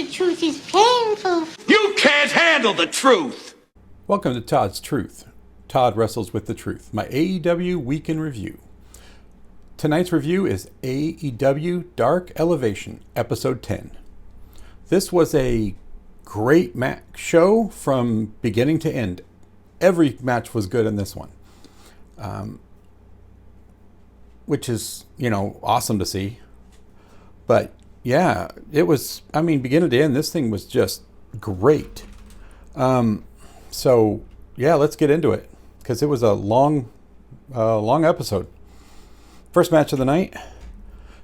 the truth is painful. You can't handle the truth! Welcome to Todd's Truth. Todd wrestles with the truth. My AEW Week in Review. Tonight's review is AEW Dark Elevation, Episode 10. This was a great show from beginning to end. Every match was good in this one. Which is, awesome to see. But yeah, it was, beginning to end, this thing was just great. So yeah, let's get into it, because it was a long episode. First match of the night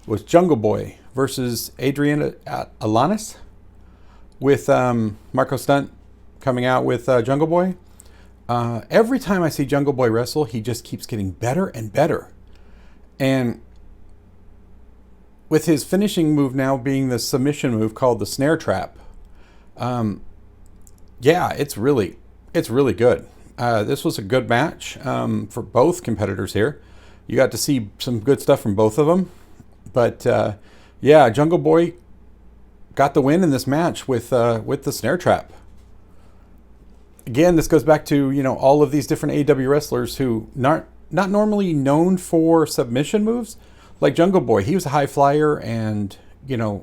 was Jungle Boy versus Adrian Alanis, with Marco Stunt coming out with Jungle Boy. Every time I see Jungle Boy wrestle, he just keeps getting better and better. And with his finishing move now being the submission move called the snare trap, it's really good. This was a good match for both competitors here. You got to see some good stuff from both of them. But Jungle Boy got the win in this match with the snare trap. Again, this goes back to all of these different AEW wrestlers who not normally known for submission moves. Like Jungle Boy, he was a high flyer and, a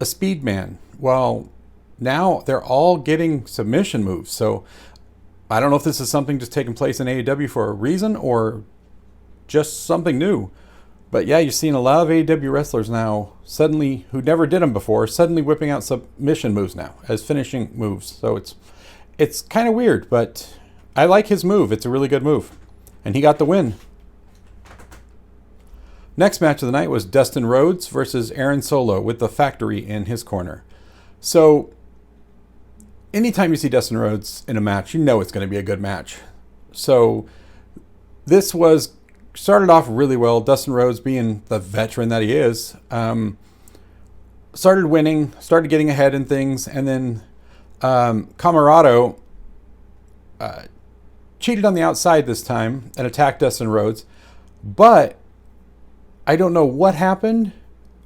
speed man. Well, now they're all getting submission moves. So I don't know if this is something just taking place in AEW for a reason or just something new. But yeah, you're seeing a lot of AEW wrestlers now suddenly, who never did them before, suddenly whipping out submission moves now as finishing moves. So it's kind of weird, but I like his move. It's a really good move. And he got the win. Next match of the night was Dustin Rhodes versus Aaron Solo with the Factory in his corner. So anytime you see Dustin Rhodes in a match, it's going to be a good match. So this started off really well. Dustin Rhodes, being the veteran that he is, started winning, started getting ahead in things, and then Camarado cheated on the outside this time and attacked Dustin Rhodes. But I don't know what happened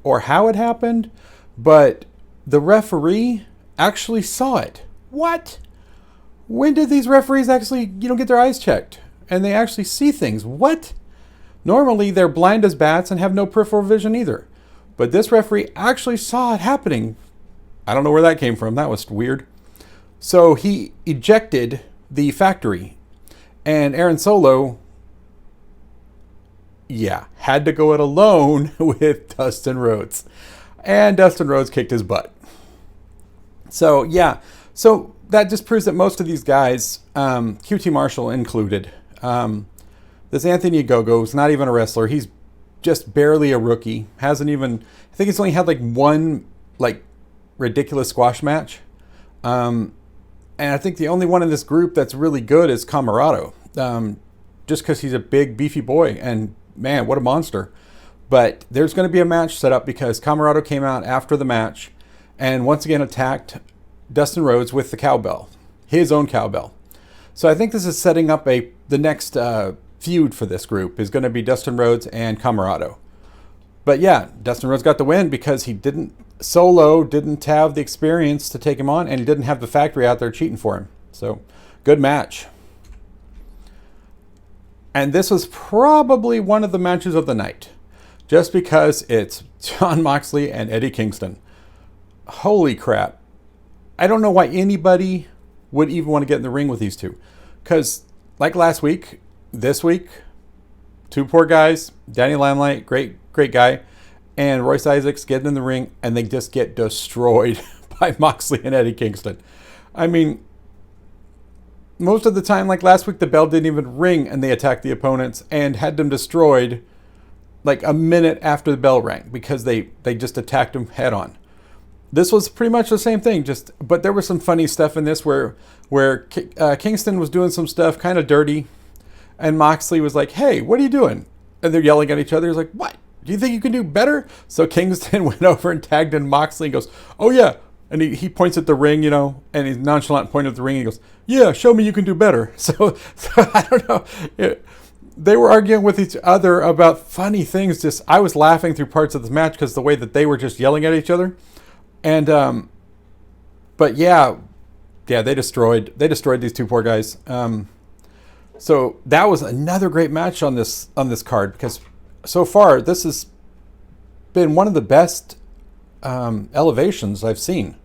or how it happened, but the referee actually saw it. What? When did these referees actually, get their eyes checked and they actually see things? What? Normally they're blind as bats and have no peripheral vision either. But this referee actually saw it happening. I don't know where that came from. That was weird. So he ejected the Factory, and Aaron Solo, had to go it alone with Dustin Rhodes. And Dustin Rhodes kicked his butt. So, So that just proves that most of these guys, QT Marshall included, this Anthony Ogogo is not even a wrestler. He's just barely a rookie. I think he's only had one ridiculous squash match. And I think the only one in this group that's really good is Camarado. Just because he's a big, beefy boy. And man, what a monster. But there's going to be a match set up because Camarado came out after the match and once again attacked Dustin Rhodes with the cowbell. His own cowbell. So I think this is setting up the next feud for this group is going to be Dustin Rhodes and Camarado. But yeah, Dustin Rhodes got the win because Solo didn't have the experience to take him on, and he didn't have the Factory out there cheating for him. So, good match. And this was probably one of the matches of the night, just because it's Jon Moxley and Eddie Kingston. Holy crap. I don't know why anybody would even want to get in the ring with these two. Because, like last week, this week, two poor guys, Danny Limelight, great guy, and Royce Isaacs get in the ring, and they just get destroyed by Moxley and Eddie Kingston. Most of the time, like last week, the bell didn't even ring, and they attacked the opponents and had them destroyed a minute after the bell rang because they just attacked them head on. This was pretty much the same thing, but there was some funny stuff in this where Kingston was doing some stuff kind of dirty, and Moxley was like, "Hey, what are you doing?" And they're yelling at each other. He's like, "What? Do you think you can do better?" So Kingston went over and tagged in Moxley and goes, "Oh yeah." And he points at the ring, and he's nonchalant pointing at the ring. And he goes, "Yeah, show me you can do better." So I don't know. They were arguing with each other about funny things. I was laughing through parts of the match because the way that they were just yelling at each other. And But yeah, they destroyed these two poor guys. So that was another great match on this card, because so far this has been one of the best elevations I've seen.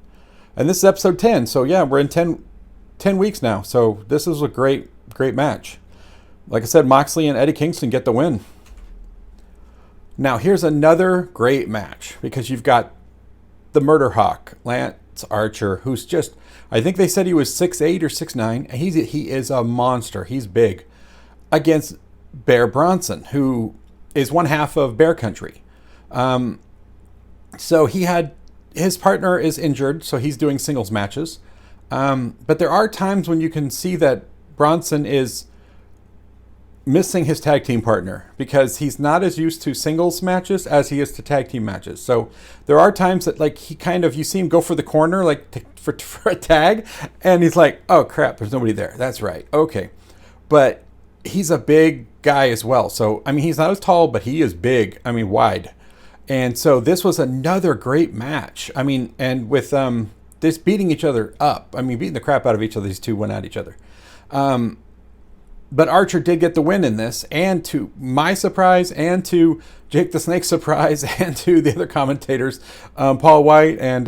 And this is episode 10. So yeah, we're in 10 weeks now. So this is a great match. Like I said, Moxley and Eddie Kingston get the win. Now here's another great match, because you've got the Murder Hawk, Lance Archer, who's just, I think they said he was 6'8" or 6'9". He is a monster. He's big, against Bear Bronson, who is one half of Bear Country. So his partner is injured, so he's doing singles matches. But there are times when you can see that Bronson is missing his tag team partner, because he's not as used to singles matches as he is to tag team matches. So there are times that, like, he kind of, you see him go for the corner, like for a tag, and he's like, oh crap, there's nobody there. That's right. Okay. But he's a big guy as well. So, I mean, he's not as tall, but he is big. I mean, wide. And so this was another great match. I mean, and with this beating each other up, I mean, beating the crap out of each other, these two went at each other. But Archer did get the win in this, and to my surprise, and to Jake the Snake's surprise, and to the other commentators, Paul White and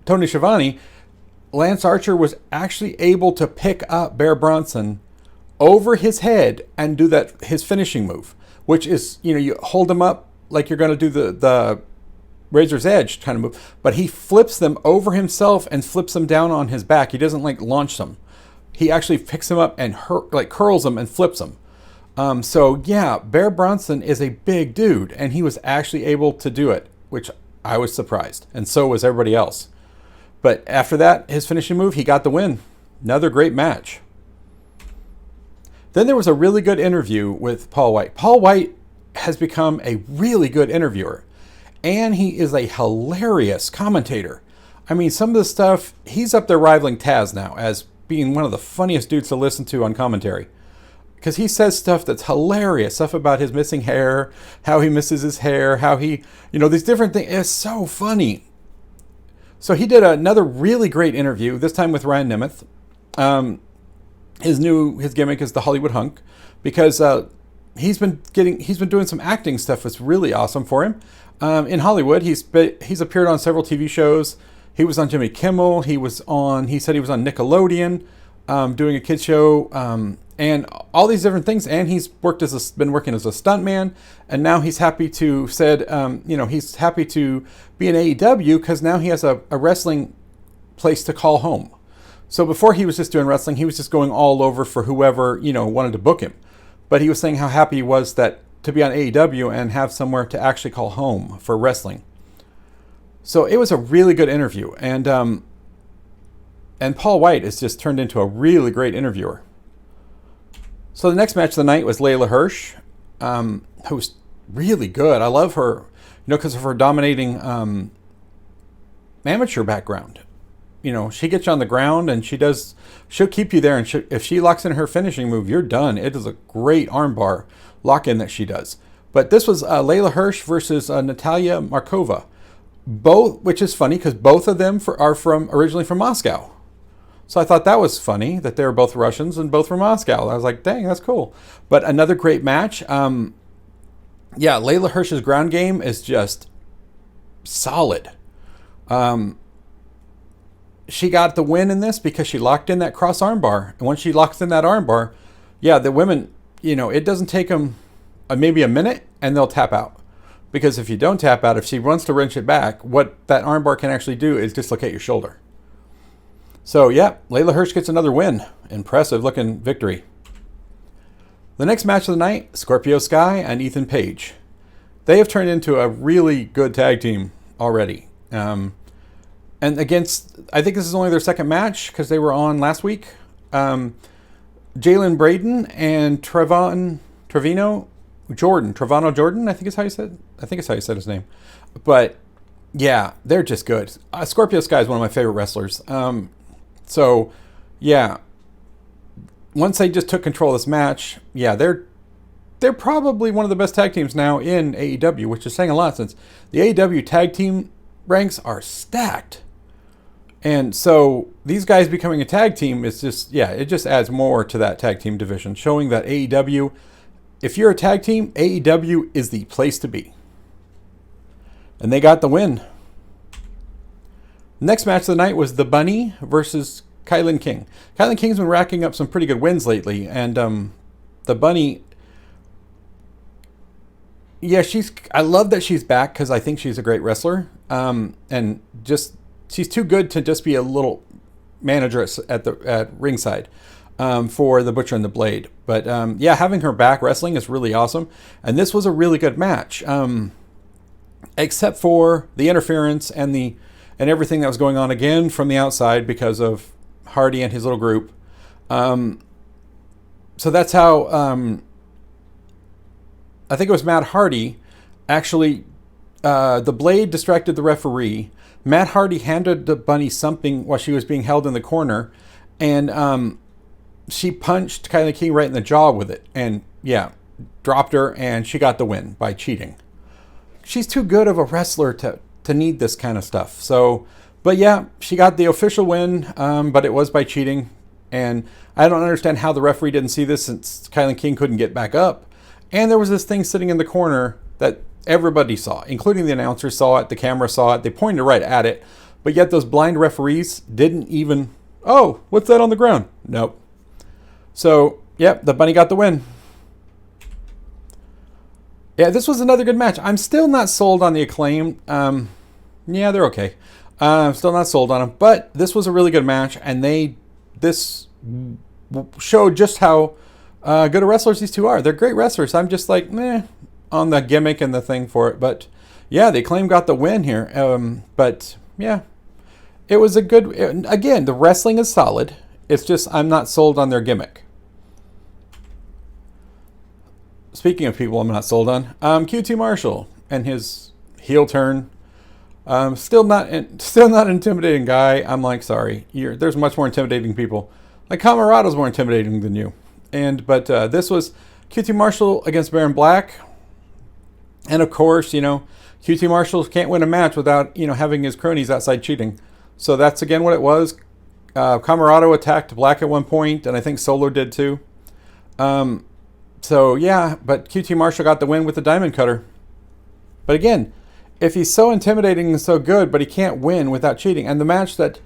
Tony Schiavone, Lance Archer was actually able to pick up Bear Bronson over his head and do his finishing move, which is, you hold him up like you're going to do the Razor's Edge kind of move, but he flips them over himself and flips them down on his back. He doesn't launch them. He actually picks him up and curls him and flips him. So yeah, Bear Bronson is a big dude, and he was actually able to do it, which I was surprised, and so was everybody else. But after that, his finishing move, he got the win. Another great match. Then there was a really good interview with Paul White. Paul White has become a really good interviewer, and he is a hilarious commentator. I mean, some of the stuff, he's up there rivaling Taz now as being one of the funniest dudes to listen to on commentary, because he says stuff that's hilarious, stuff about his missing hair, how he misses his hair, how he, these different things. It's so funny. So he did another really great interview, this time with Ryan Nemeth. His gimmick is the Hollywood Hunk, because he's been doing some acting stuff that's really awesome for him. In Hollywood, he's appeared on several TV shows. He was on Jimmy Kimmel. He said he was on Nickelodeon, doing a kids show, and all these different things. And he's been working as a stuntman, and now he's happy to he's happy to be in AEW, because now he has a wrestling place to call home. So before he was just doing wrestling, he was just going all over for whoever wanted to book him. But he was saying how happy he was to be on AEW and have somewhere to actually call home for wrestling. So it was a really good interview, and Paul White has just turned into a really great interviewer. So the next match of the night was Layla Hirsch, who's really good. I love her, because of her dominating amateur background. She gets you on the ground, and she'll keep you there, and if she locks in her finishing move, you're done. It is a great armbar lock-in that she does. But this was Layla Hirsch versus Natalia Markova. Both, which is funny because both of them are originally from Moscow. So I thought that was funny that they were both Russians and both from Moscow. I was like, dang, that's cool. But another great match. Layla Hirsch's ground game is just solid. She got the win in this because she locked in that cross armbar. And once she locks in that armbar, the women, it doesn't take them maybe a minute and they'll tap out. Because if you don't tap out, if she wants to wrench it back, what that armbar can actually do is dislocate your shoulder. So, Layla Hirsch gets another win. Impressive looking victory. The next match of the night, Scorpio Sky and Ethan Page. They have turned into a really good tag team already. And I think this is only their second match because they were on last week. Jalen Braden and Trevano Jordan, I think it's how you said his name. But yeah, they're just good. Scorpio Sky is one of my favorite wrestlers. Once they just took control of this match, they're probably one of the best tag teams now in AEW, which is saying a lot since the AEW tag team ranks are stacked. And so these guys becoming a tag team is just, yeah, it just adds more to that tag team division, showing that AEW, if you're a tag team, AEW is the place to be. And they got the win. Next match of the night was The Bunny versus Kailyn King. Kailyn King's been racking up some pretty good wins lately, and The Bunny, yeah, I love that she's back because I think she's a great wrestler, and just she's too good to just be a little manager at ringside for the Butcher and the Blade. But yeah, having her back wrestling is really awesome, and this was a really good match, except for the interference and everything that was going on again from the outside because of Hardy and his little group. So that's how I think it was Matt Hardy. Actually, the Blade distracted the referee. Matt Hardy handed the Bunny something while she was being held in the corner, and she punched Kailyn King right in the jaw with it, and yeah, dropped her, and she got the win by cheating. She's too good of a wrestler to need this kind of stuff. So, but yeah, she got the official win, but it was by cheating, and I don't understand how the referee didn't see this since Kailyn King couldn't get back up. And there was this thing sitting in the corner that everybody saw, including the announcer saw it, the camera saw it, they pointed right at it, but yet those blind referees didn't even, oh, what's that on the ground? Nope. So, yep, the Bunny got the win. Yeah, this was another good match. I'm still not sold on the Acclaim. Yeah, they're okay. I'm still not sold on them, but this was a really good match, and this showed just how good of wrestlers these two are. They're great wrestlers. I'm just like, meh, on the gimmick and the thing for it. But yeah, the Acclaim got the win here. But yeah, it was a good, again, the wrestling is solid. It's just I'm not sold on their gimmick. Speaking of people I'm not sold on, QT Marshall and his heel turn. Still not an intimidating guy. I'm like, sorry, there's much more intimidating people. Like Camarado's more intimidating than you. But this was QT Marshall against Baron Black. And of course, QT Marshall can't win a match without, having his cronies outside cheating. So that's again what it was. Camarado attacked Black at one point, and I think Solo did too. So yeah, but QT Marshall got the win with the Diamond Cutter. But again, if he's so intimidating and so good, but he can't win without cheating, and the match that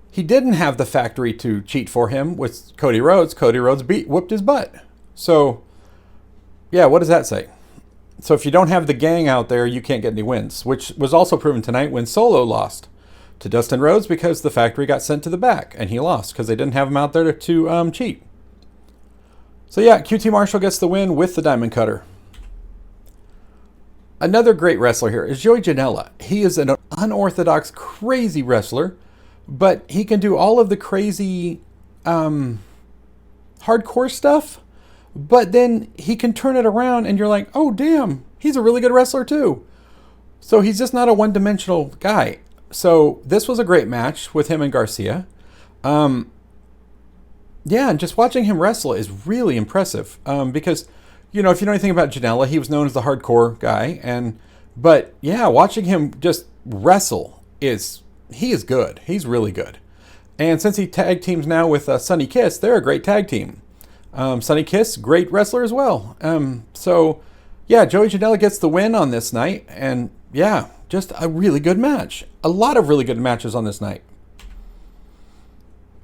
he didn't have the factory to cheat for him with Cody Rhodes whooped his butt. So yeah, what does that say? So if you don't have the gang out there, you can't get any wins, which was also proven tonight when Solo lost to Dustin Rhodes because the factory got sent to the back, and he lost because they didn't have him out there to cheat. So yeah, QT Marshall gets the win with the Diamond Cutter. Another great wrestler here is Joey Janella. He is an unorthodox, crazy wrestler, but he can do all of the crazy hardcore stuff, but then he can turn it around and you're like, oh damn, he's a really good wrestler too. So he's just not a one-dimensional guy. So this was a great match with him and Garcia. Yeah, and just watching him wrestle is really impressive because, if you know anything about Janella, he was known as the hardcore guy. But yeah, watching him just wrestle he is good. He's really good. And since he tag teams now with Sonny Kiss, they're a great tag team. Sonny Kiss, great wrestler as well. So yeah, Joey Janela gets the win on this night. And yeah, just a really good match. A lot of really good matches on this night.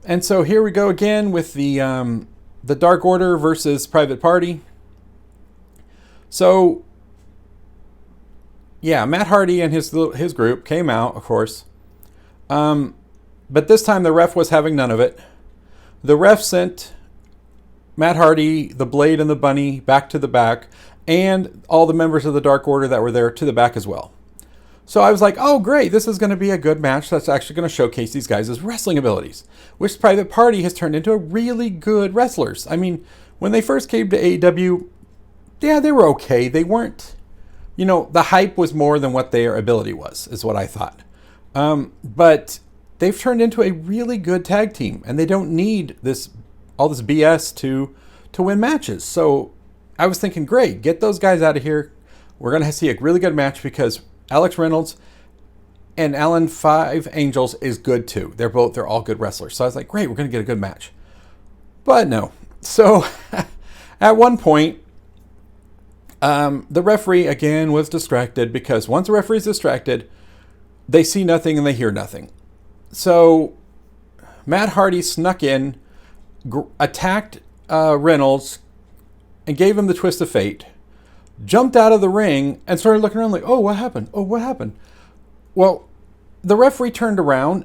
And so here we go again with the Dark Order versus Private Party. So yeah, Matt Hardy and his group came out, of course. But this time the ref was having none of it. The ref sent Matt Hardy, the Blade, and the Bunny back to the back, and all the members of the Dark Order that were there to the back as well. So I was like, oh great, this is going to be a good match that's actually going to showcase these guys' wrestling abilities, which Private Party has turned into really good wrestlers. I mean, when they first came to AEW, yeah, they were okay. They weren't, the hype was more than what their ability was, is what I thought. But they've turned into a really good tag team, and they don't need all this BS to win matches. So I was thinking, great, get those guys out of here. We're going to see a really good match because Alex Reynolds And Alan Five Angels is good too. They're all good wrestlers. So I was like, great, we're going to get a good match. But no. So at one point, the referee again was distracted, because once the referee's distracted, they see nothing and they hear nothing. So Matt Hardy snuck in, attacked Reynolds, and gave him the twist of fate. Jumped out of the ring and started looking around like, oh, what happened? Oh, what happened? Well, the referee turned around,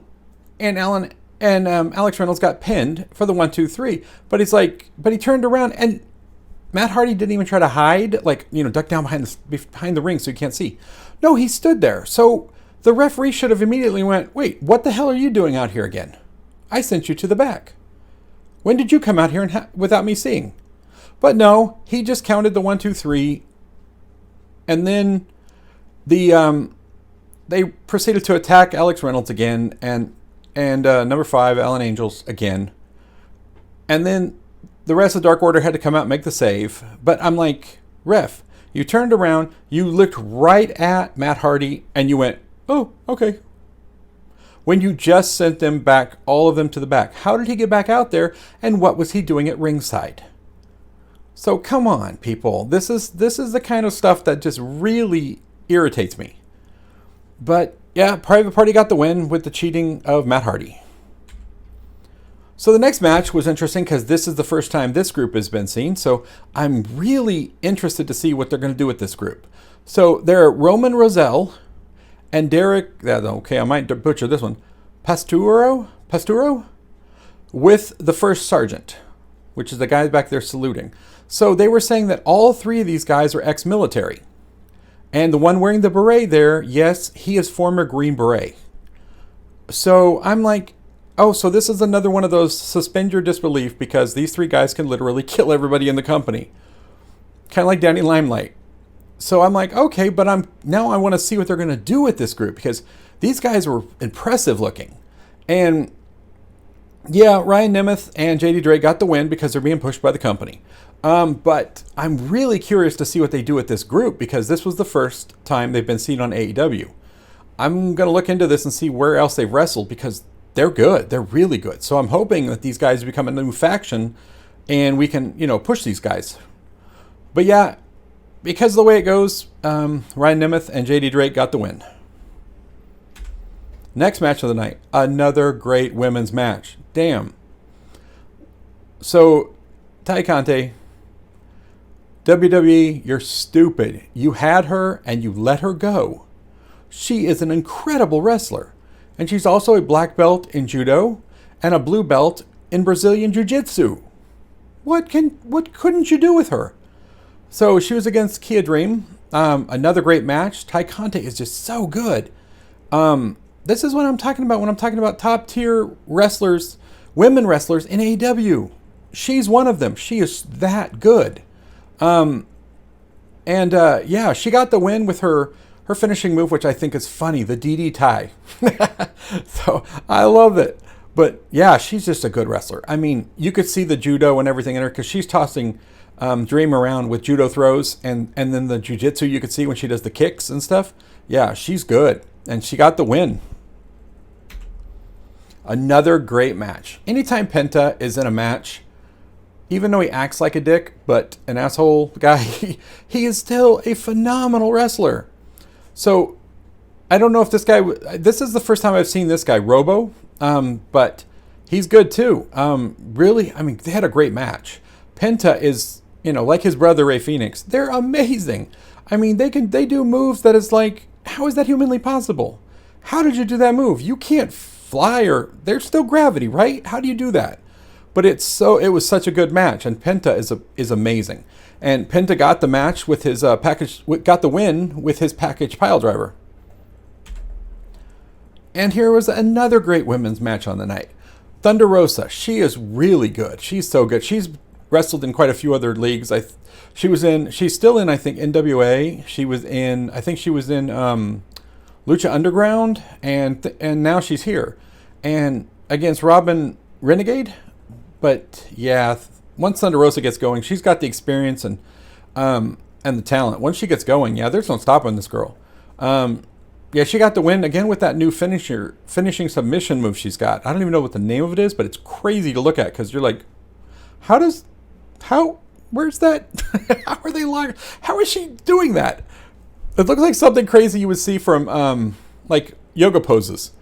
and Alex Reynolds got pinned for the 1, 2, 3. But he turned around, and Matt Hardy didn't even try to hide, duck down behind the ring so you can't see. No, he stood there. So the referee should have immediately went, wait, what the hell are you doing out here again? I sent you to the back. When did you come out here without me seeing? But no, he just counted the 1, 2, 3, and then they proceeded to attack Alex Reynolds again, and number 5, Alan Angels, again. And then the rest of the Dark Order had to come out and make the save. But I'm like, ref, you turned around, you looked right at Matt Hardy, and you went, oh, okay. When you just sent them back, all of them to the back. How did he get back out there, and what was he doing at ringside? So come on, people. This is the kind of stuff that just really irritates me. But yeah, Private Party got the win with the cheating of Matt Hardy. So the next match was interesting because this is the first time this group has been seen. So I'm really interested to see what they're going to do with this group. So they're Roman Roselle and Derek, okay, I might butcher this one, Pasturo, with the First Sergeant, which is the guy back there saluting. So they were saying that all 3 of these guys are ex-military. And the one wearing the beret there, yes, he is former Green Beret. So I'm like, oh, so this is another one of those suspend your disbelief, because these 3 guys can literally kill everybody in the company. Kind of like Danny Limelight. So I'm like, okay, but now I want to see what they're going to do with this group, because these guys were impressive looking. And yeah, Ryan Nemeth and JD Drake got the win because they're being pushed by the company. But I'm really curious to see what they do with this group, because this was the first time they've been seen on AEW. I'm going to look into this and see where else they've wrestled, because they're good. They're really good. So I'm hoping that these guys become a new faction and we can, push these guys. But yeah, because of the way it goes, Ryan Nemeth and JD Drake got the win. Next match of the night, another great women's match. Damn. So, Tay Conti, WWE, you're stupid. You had her and you let her go. She is an incredible wrestler. And she's also a black belt in judo and a blue belt in Brazilian Jiu-Jitsu. What couldn't you do with her? So she was against Kia Dream. Another great match. Tay Conti is just so good. This is what I'm talking about when I'm talking about top tier wrestlers, women wrestlers in AEW. She's one of them. She is that good. Yeah, she got the win with her finishing move, which I think is funny, the DD tie. So I love it. But yeah, she's just a good wrestler. I mean, you could see the judo and everything in her, because she's tossing Dream around with judo throws, and then the jiu-jitsu you could see when she does the kicks and stuff. Yeah, she's good. And she got the win. Another great match. Anytime Penta is in a match, even though he acts like a dick, but an asshole guy, he is still a phenomenal wrestler. So, I don't know if this is the first time I've seen this guy, Robo, but he's good too. Really, I mean, they had a great match. Penta is, like his brother Ray Phoenix, they're amazing. I mean, they do moves that is like, how is that humanly possible? How did you do that move? You can't fly, or there's still gravity, right? How do you do that? But it was such a good match, and Penta is amazing. And Penta got the match with his got the win with his package pile driver. And here was another great women's match on the night. Thunder Rosa, she is really good. She's so good. She's wrestled in quite a few other leagues. She's still in, I think, NWA. She was in Lucha Underground, and now she's here. And against Robin Renegade. But yeah, once Thunder Rosa gets going, she's got the experience and the talent. Once she gets going, yeah, there's no stopping this girl. yeah, she got the win again with that new finishing submission move she's got. I don't even know what the name of it is, but it's crazy to look at because you're like, where's that? How are they locked? How is she doing that? It looks like something crazy you would see from like yoga poses,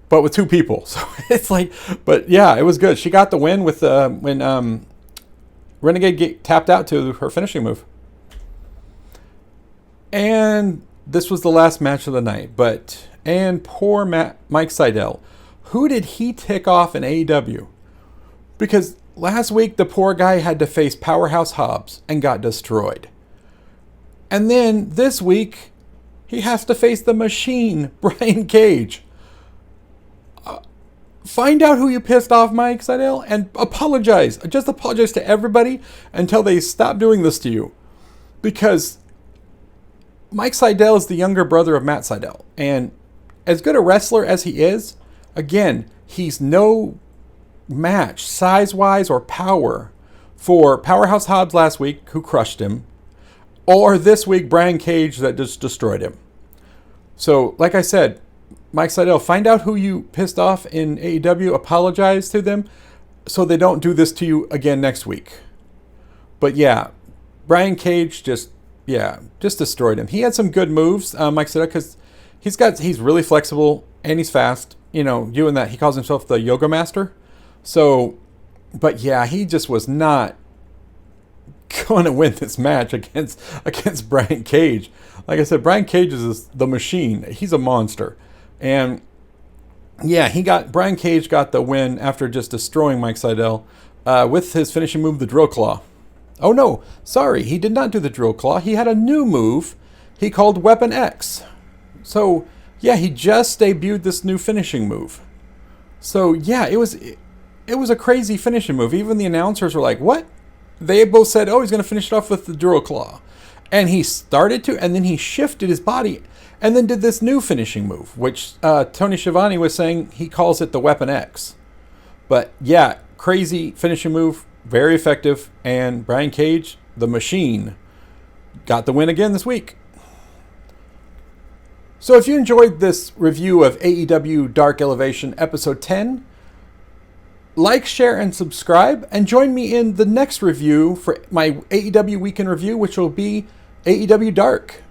but with two people. So it's like, but yeah, it was good. She got the win with when Renegade tapped out to her finishing move. And this was the last match of the night, and poor Mike Sydal. Who did he tick off in AEW? Because last week the poor guy had to face Powerhouse Hobbs and got destroyed. And then this week he has to face the Machine, Brian Cage. Find out who you pissed off, Mike Sydal, and apologize. Just apologize to everybody until they stop doing this to you. Because Mike Sydal is the younger brother of Matt Sydal. And as good a wrestler as he is, again, he's no match, size-wise or power, for Powerhouse Hobbs last week, who crushed him, or this week, Brian Cage, that just destroyed him. So, like I said, Mike Sydal, find out who you pissed off in AEW, apologize to them, so they don't do this to you again next week. But yeah, Brian Cage just destroyed him. He had some good moves, Mike Sydal, because he's really flexible and he's fast. You know, doing that, he calls himself the yoga master. So, but yeah, he just was not going to win this match against Brian Cage. Like I said, Brian Cage is the Machine. He's a monster. And yeah, Brian Cage got the win after just destroying Mike Sydal with his finishing move, the Drill Claw. Oh no, sorry, he did not do the Drill Claw. He had a new move he called Weapon X. So yeah, he just debuted this new finishing move. So yeah, it was a crazy finishing move. Even the announcers were like, what? They both said, oh, he's going to finish it off with the Drill Claw. And he started to, and then he shifted his body and then did this new finishing move, which Tony Schiavone was saying he calls it the Weapon X. But yeah, crazy finishing move, very effective. And Brian Cage, the Machine, got the win again this week. So if you enjoyed this review of AEW Dark Elevation Episode 10, like, share, and subscribe, and join me in the next review for my AEW Weekend Review, which will be AEW Dark.